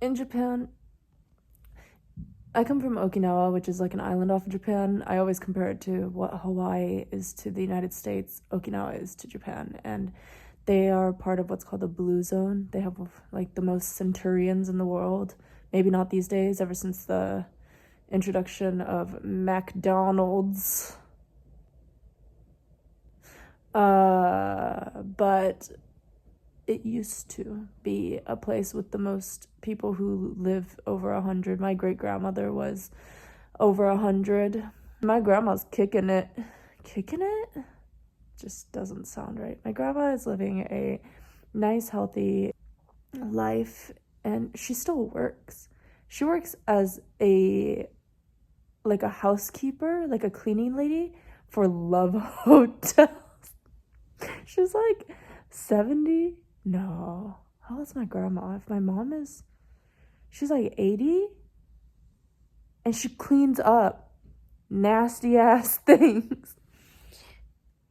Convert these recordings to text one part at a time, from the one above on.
in Japan, I come from Okinawa, which is like an island off of Japan. I always compare it to what Hawaii is to the United States, Okinawa is to Japan. And they are part of what's called the Blue Zone. They have like the most centurions in the world. Maybe not these days, ever since the introduction of McDonald's. But it used to be a place with the most people who live over 100. My great grandmother was over 100. My grandma's kicking it. Kicking it? Just doesn't sound right. My grandma is living a nice, healthy life, and she still works. She works as a housekeeper, like a cleaning lady for Love Hotel. She's like 70. No. How old's my grandma? If my mom is, she's like 80. And she cleans up nasty ass things.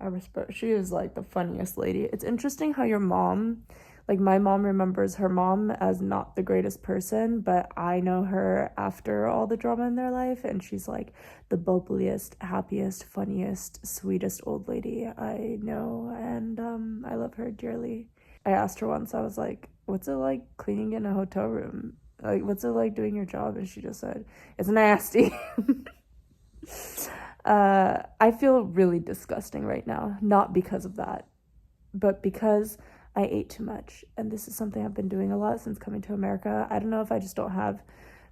I respect. She is like the funniest lady. It's interesting how your mom, like my mom remembers her mom as not the greatest person, but I know her after all the drama in their life, and she's like the bubbliest, happiest, funniest, sweetest old lady I know, and I love her dearly. I asked her once, I was like, what's it like cleaning in a hotel room? Like, what's it like doing your job? And she just said, it's nasty. I feel really disgusting right now, not because of that, but because I ate too much. And this is something I've been doing a lot since coming to America. I don't know if I just don't have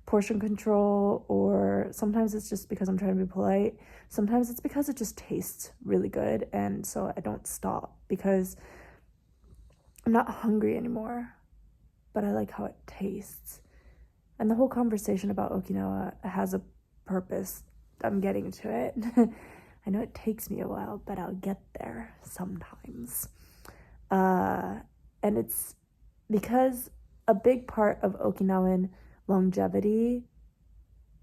portion control, or sometimes it's just because I'm trying to be polite. Sometimes it's because it just tastes really good, and so I don't stop because I'm not hungry anymore, but I like how it tastes. And the whole conversation about Okinawa has a purpose. I'm getting to it. I know it takes me a while, but I'll get there sometimes. And it's because a big part of Okinawan longevity,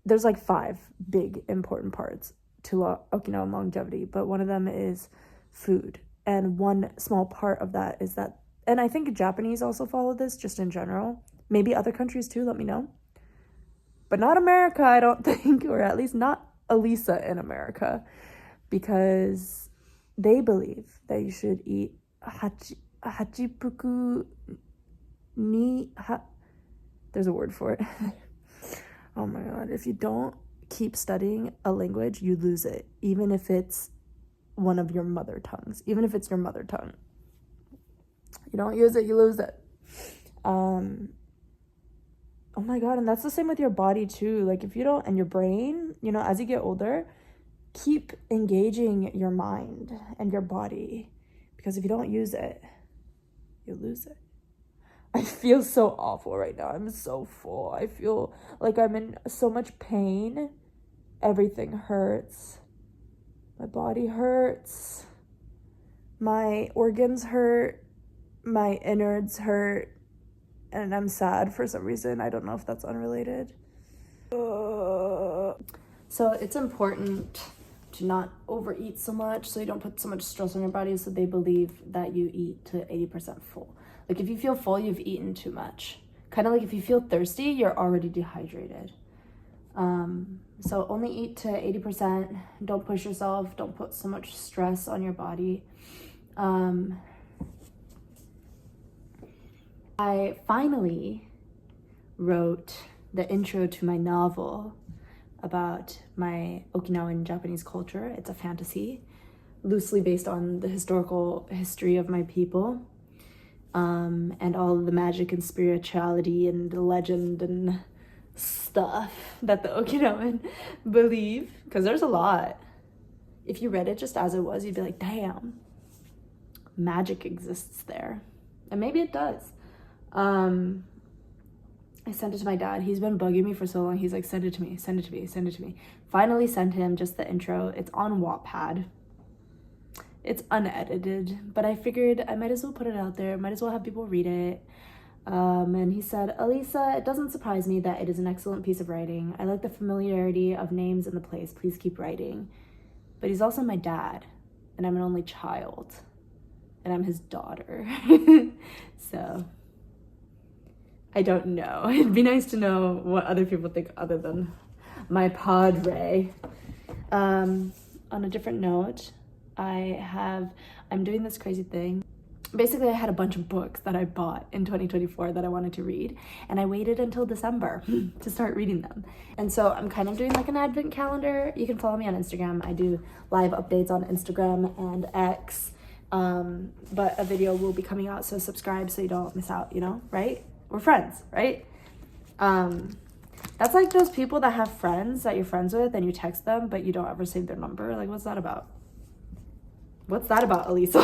there's like 5 big important parts to Okinawan longevity, but one of them is food. And one small part of that is that, and I think Japanese also follow this just in general. Maybe other countries too, let me know. But not America, I don't think, or at least not Elisa in America, because they believe that you should eat hachipuku ni there's a word for it. Oh my god, if you don't keep studying a language, you lose it, even if it's one of your mother tongues, even if it's your mother tongue. You don't use it, you lose it. Oh my god, and that's the same with your body too. Like if you don't, and your brain, you know, as you get older, keep engaging your mind and your body, because if you don't use it, you lose it. I feel so awful right now. I'm so full. I feel like I'm in so much pain. Everything hurts. My body hurts. My organs hurt. My innards hurt. And I'm sad for some reason. I don't know if that's unrelated. So it's important to not overeat so much, so you don't put so much stress on your body, so they believe that you eat to 80% full. Like if you feel full, you've eaten too much. Kind of like if you feel thirsty, you're already dehydrated. So only eat to 80%. Don't push yourself. Don't put so much stress on your body. I finally wrote the intro to my novel about my Okinawan Japanese culture. It's a fantasy, loosely based on the historical history of my people, and all of the magic and spirituality and the legend and stuff that the Okinawan believe, because there's a lot. If you read it just as it was, you'd be like, damn, magic exists there. And maybe it does. I sent it to my dad. He's been bugging me for so long. He's like, send it to me, send it to me, send it to me. Finally sent him just the intro. It's on Wattpad. It's unedited, but I figured I might as well put it out there. Might as well have people read it. And he said, Elisa, it doesn't surprise me that it is an excellent piece of writing. I like the familiarity of names in the place. Please keep writing. But he's also my dad, and I'm an only child, and I'm his daughter. So I don't know. It'd be nice to know what other people think other than my padre. On a different note, I'm doing this crazy thing. Basically, I had a bunch of books that I bought in 2024 that I wanted to read, and I waited until December to start reading them. And so I'm kind of doing like an advent calendar. You can follow me on Instagram. I do live updates on Instagram and X, but a video will be coming out, so subscribe so you don't miss out, you know, right? We're friends, right? That's like those people that have friends that you're friends with and you text them, but you don't ever save their number. Like, what's that about? What's that about, Elisa?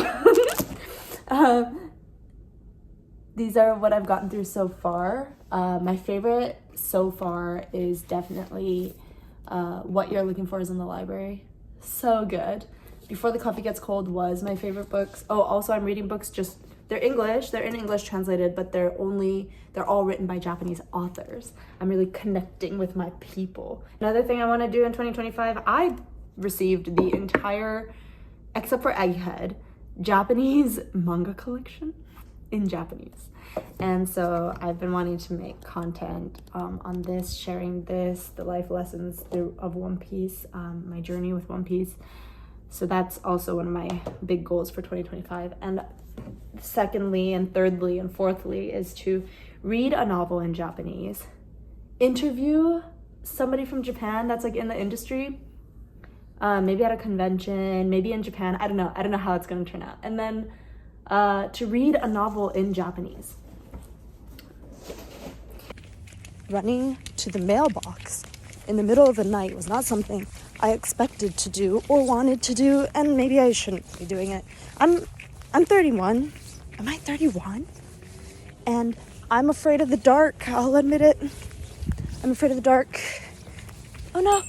These are what I've gotten through so far. My favorite so far is definitely What You're Looking For Is in the Library. So good. Before the Coffee Gets Cold was my favorite books. Oh, also I'm reading books they're English, they're in English translated, but they're all written by Japanese authors. I'm really connecting with my people. Another thing I want to do in 2025, I received the entire, except for Egghead, Japanese manga collection in Japanese. And so I've been wanting to make content on this, sharing this, the life lessons of One Piece, my journey with One Piece. So that's also one of my big goals for 2025. And secondly and thirdly and fourthly is to read a novel in Japanese, interview somebody from Japan that's like in the industry, maybe at a convention, maybe in Japan. I don't know how it's going to turn out. And then to read a novel in Japanese. Running to the mailbox in the middle of the night was not something I expected to do or wanted to do, and maybe I shouldn't be doing it. I'm 31. Am I 31? And I'm afraid of the dark. I'll admit it. I'm afraid of the dark. Oh no.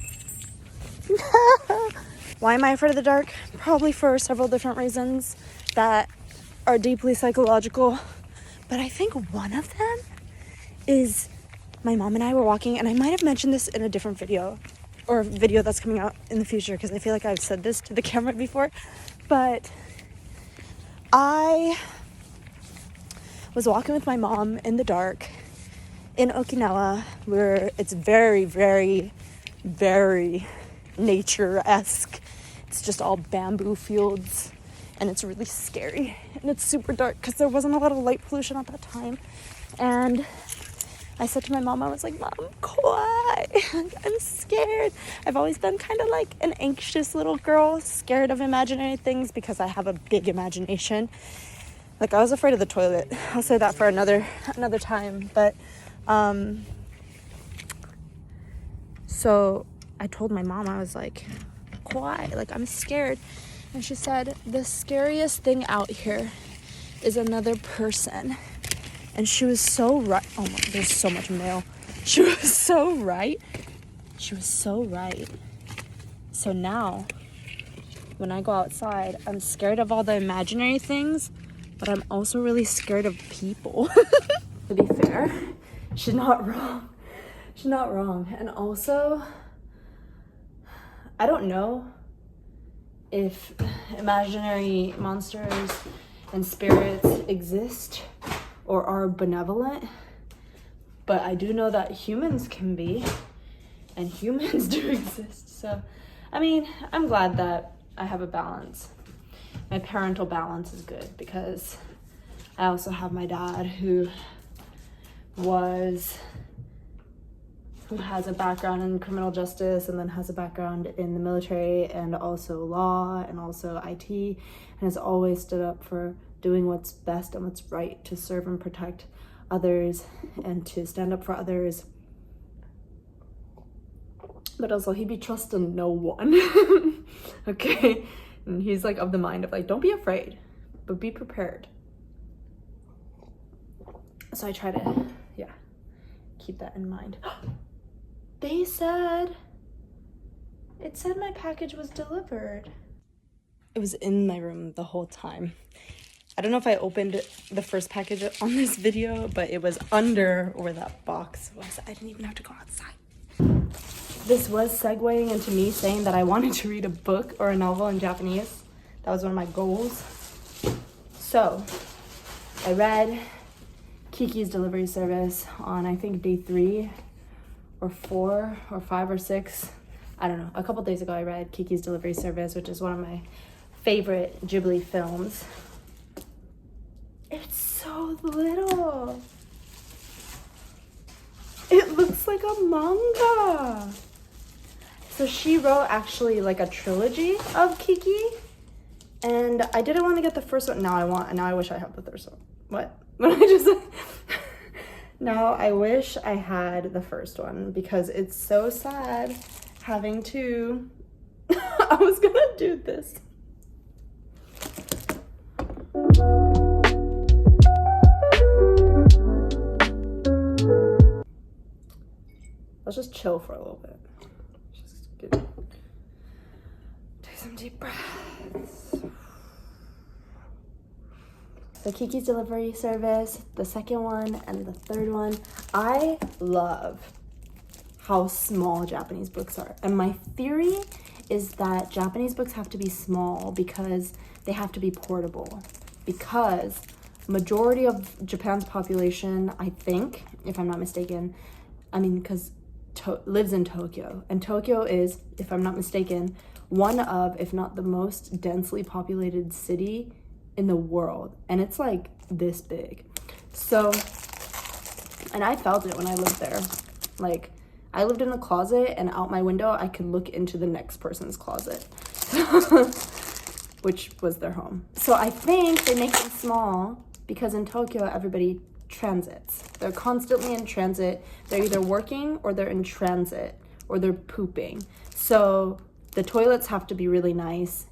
Why am I afraid of the dark? Probably for several different reasons that are deeply psychological. But I think one of them is my mom and I were walking, and I might have mentioned this in a different video or a video that's coming out in the future because I feel like I've said this to the camera before. But I was walking with my mom in the dark in Okinawa, where it's very, very, very nature-esque. It's just all bamboo fields, and it's really scary, and it's super dark because there wasn't a lot of light pollution at that time. And I said to my mom, I was like, Mom, quiet. I'm scared. I've always been kind of like an anxious little girl, scared of imaginary things because I have a big imagination. Like, I was afraid of the toilet. I'll say that for another time. But so I told my mom, I was like, quiet, like I'm scared. And she said, the scariest thing out here is another person. And she was so right. Oh my, there's so much mail. She was so right. She was so right. So now, when I go outside, I'm scared of all the imaginary things, but I'm also really scared of people. To be fair, she's not wrong. She's not wrong. And also, I don't know if imaginary monsters and spirits exist or are benevolent, but I do know that humans can be, and humans do exist. So, I mean, I'm glad that I have a balance. My parental balance is good because I also have my dad who has a background in criminal justice and then has a background in the military and also law and also IT, and has always stood up for doing what's best and what's right to serve and protect others and to stand up for others. But also, he'd be trusting no one. Okay? And he's like of the mind of like, don't be afraid, but be prepared. So I try to, keep that in mind. It said my package was delivered. It was in my room the whole time. I don't know if I opened the first package on this video, but it was under where that box was. I didn't even have to go outside. This was segueing into me saying that I wanted to read a book or a novel in Japanese. That was one of my goals. So I read Kiki's delivery service on, I think, day 3 or 4 or 5 or 6. I don't know. A couple days ago I read Kiki's Delivery Service, which is one of my favorite Ghibli films. It's so little. It looks like a manga. So she wrote actually like a trilogy of Kiki, and I didn't want to get the first one. Now I wish I had the third one. What? What did I just say? Now I wish I had the first one because it's so sad having to. I was gonna do this. Let's just chill for a little bit. Just take some deep breaths. So Kiki's Delivery Service, the second one and the third one. I love how small Japanese books are. And my theory is that Japanese books have to be small because they have to be portable. Because majority of Japan's population, I think, if I'm not mistaken, because lives in Tokyo. And Tokyo is, if I'm not mistaken, one of, if not the most densely populated city in the world. And it's like this big. So, and I felt it when I lived there. Like, I lived in a closet and out my window, I could look into the next person's closet, which was their home. So I think they make them small because in Tokyo, everybody transits. They're constantly in transit. They're either working or they're in transit or they're pooping. So the toilets have to be really nice.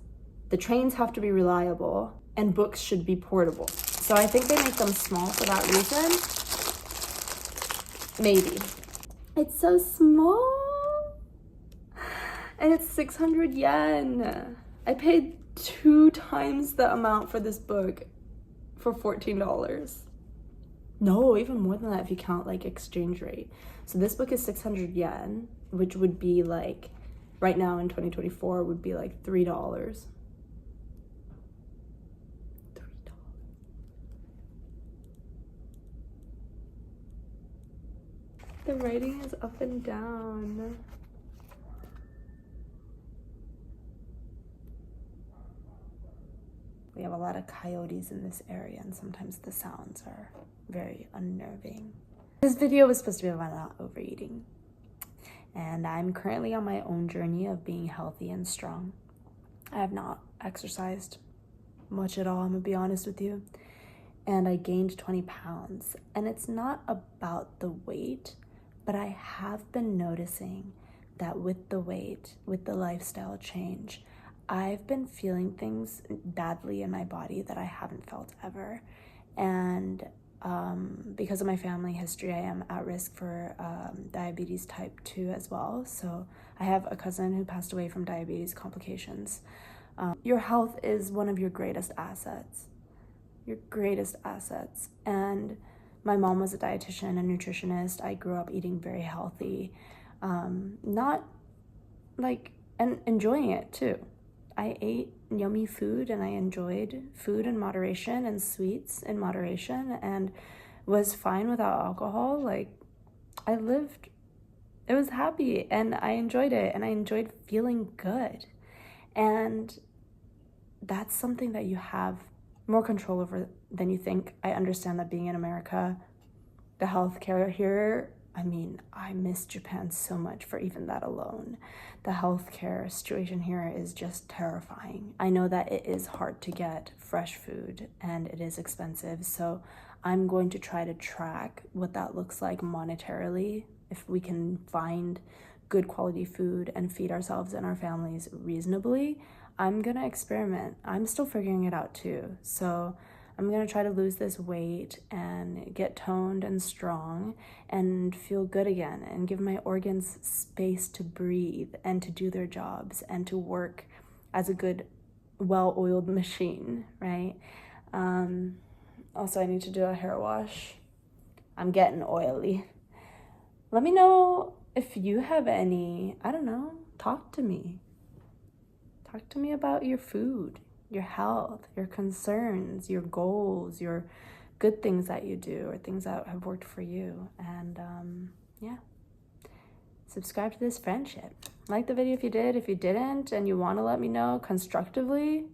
The trains have to be reliable and books should be portable. So I think they make them small for that reason. Maybe. It's so small. And it's 600 yen. I paid 2 times the amount for this book for $14. No, even more than that if you count like exchange rate. So this book is 600 yen, which would be like, right now in 2024 would be like $3. The writing is up and down. We have a lot of coyotes in this area and sometimes the sounds are very unnerving. This video was supposed to be about not overeating. And I'm currently on my own journey of being healthy and strong. I have not exercised much at all, I'm gonna be honest with you. And I gained 20 pounds. And it's not about the weight, but I have been noticing that with the weight, with the lifestyle change, I've been feeling things badly in my body that I haven't felt ever. And because of my family history, I am at risk for diabetes type 2 as well. So I have a cousin who passed away from diabetes complications. Your health is one of your greatest assets. Your greatest assets. And my mom was a dietitian and nutritionist. I grew up eating very healthy, and enjoying it too. I ate yummy food and I enjoyed food in moderation and sweets in moderation and was fine without alcohol. Like, I lived, it was happy and I enjoyed it and I enjoyed feeling good. And that's something that you have more control over than you think. I understand that being in America, the healthcare here, I miss Japan so much for even that alone. The healthcare situation here is just terrifying. I know that it is hard to get fresh food and it is expensive, so I'm going to try to track what that looks like monetarily. If we can find good quality food and feed ourselves and our families reasonably, I'm gonna experiment. I'm still figuring it out too. So I'm gonna try to lose this weight and get toned and strong and feel good again and give my organs space to breathe and to do their jobs and to work as a good, well-oiled machine, right? Also, I need to do a hair wash. I'm getting oily. Let me know if you have any, talk to me. Talk to me about your food, your health, your concerns, your goals, your good things that you do or things that have worked for you. And yeah, subscribe to this friendship. Like the video if you did. If you didn't and you want to let me know constructively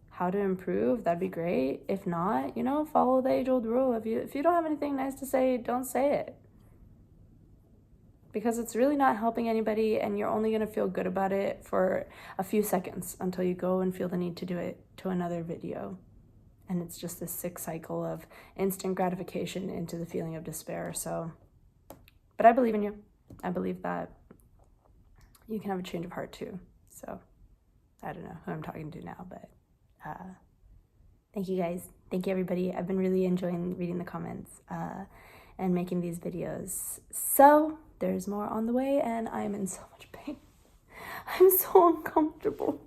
how to improve, that'd be great. If not, you know, follow the age-old rule. If you don't have anything nice to say, don't say it. Because it's really not helping anybody, and you're only going to feel good about it for a few seconds until you go and feel the need to do it to another video. And it's just this sick cycle of instant gratification into the feeling of despair. So, but I believe in you. I believe that you can have a change of heart too. So I don't know who I'm talking to now, but thank you guys. Thank you, everybody. I've been really enjoying reading the comments and making these videos. So there's more on the way, and I'm in so much pain. I'm so uncomfortable.